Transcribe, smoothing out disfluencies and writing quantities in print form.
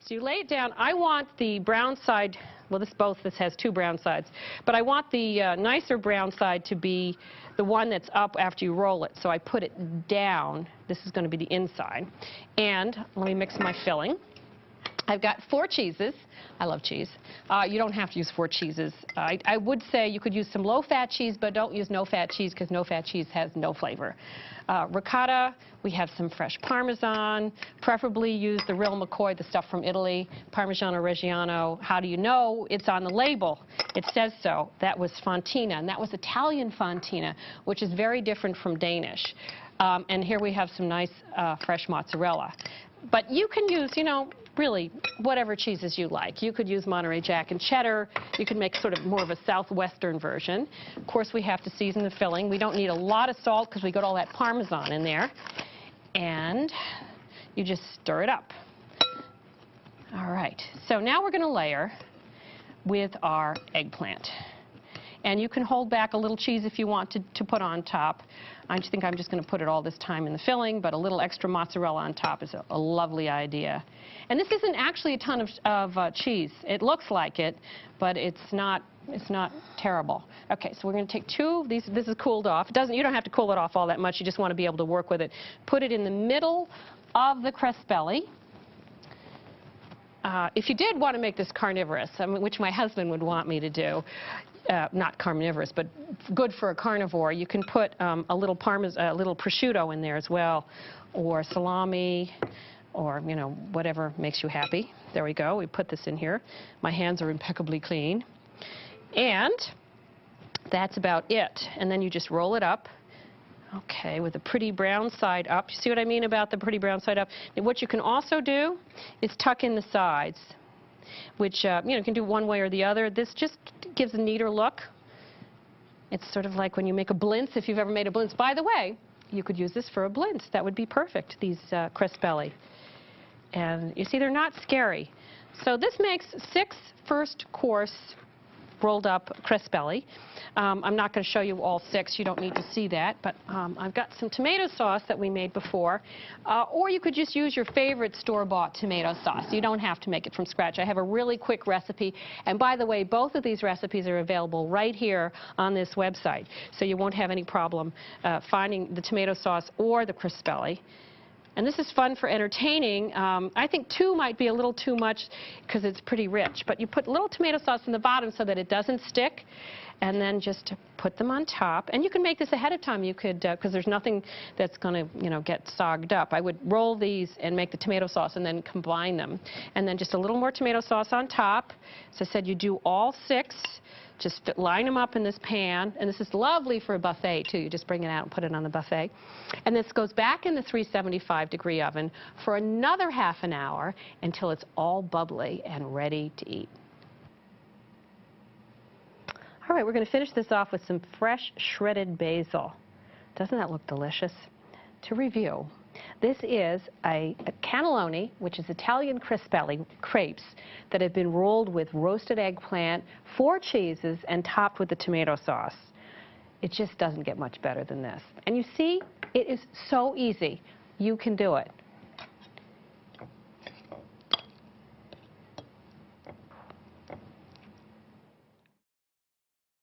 So you lay it down. I want the brown side, well, this has two brown sides, but I want the nicer brown side to be the one that's up after you roll it. So I put it down. This is going to be the inside. And let me mix my filling. I've got 4 cheeses. I love cheese. You don't have to use 4 cheeses. I would say you could use some low-fat cheese, but don't use no-fat cheese because no-fat cheese has no flavor. Ricotta, we have some fresh Parmesan. Preferably use the real McCoy, the stuff from Italy, Parmigiano Reggiano. How do you know? It's on the label. It says so. That was Fontina, and that was Italian Fontina, which is very different from Danish. And here we have some nice fresh mozzarella. But you can use, you know, really whatever cheeses you like. You could use Monterey Jack and cheddar. You could make sort of more of a southwestern version. Of course, we have to season the filling. We don't need a lot of salt because we got all that Parmesan in there. And you just stir it up. All right. So now we're going to layer with our eggplant. And you can hold back a little cheese if you want to put on top. I think I'm just going to put it all this time in the filling, but a little extra mozzarella on top is a lovely idea. And this isn't actually a ton of cheese. It looks like it, but it's not terrible. Okay, so we're going to take 2 of these. This is cooled off. You don't have to cool it off all that much. You just want to be able to work with it. Put it in the middle of the crespelle. If you did want to make this carnivorous, which my husband would want me to do, not carnivorous, but good for a carnivore, you can put a little prosciutto in there as well, or salami, or, you know, whatever makes you happy. There we go. We put this in here. My hands are impeccably clean. And that's about it. And then you just roll it up. Okay, with the pretty brown side up. You see what I mean about the pretty brown side up? And what you can also do is tuck in the sides, which, you know, you can do one way or the other. This just gives a neater look. It's sort of like when you make a blintz, if you've ever made a blintz. By the way, you could use this for a blintz. That would be perfect, these crespelle. And you see, they're not scary. So this makes 6 first course rolled up crespelle. I'm not going to show you all 6. You don't need to see that. But I've got some tomato sauce that we made before. Or you could just use your favorite store-bought tomato sauce. You don't have to make it from scratch. I have a really quick recipe. And by the way, both of these recipes are available right here on this website. So you won't have any problem finding the tomato sauce or the crespelle. And this is fun for entertaining. I think 2 might be a little too much because it's pretty rich. But you put a little tomato sauce in the bottom so that it doesn't stick. And then just put them on top. And you can make this ahead of time. You could, because there's nothing that's going to, you know, get sogged up. I would roll these and make the tomato sauce and then combine them. And then just a little more tomato sauce on top. So I said you do all 6. Just line them up in this pan, and this is lovely for a buffet, too. You just bring it out and put it on the buffet. And this goes back in the 375-degree oven for another half an hour until it's all bubbly and ready to eat. All right, we're going to finish this off with some fresh shredded basil. Doesn't that look delicious? To review, this is a cannelloni, which is Italian crespelle, crepes, that have been rolled with roasted eggplant, 4 cheeses, and topped with the tomato sauce. It just doesn't get much better than this. And you see, it is so easy. You can do it.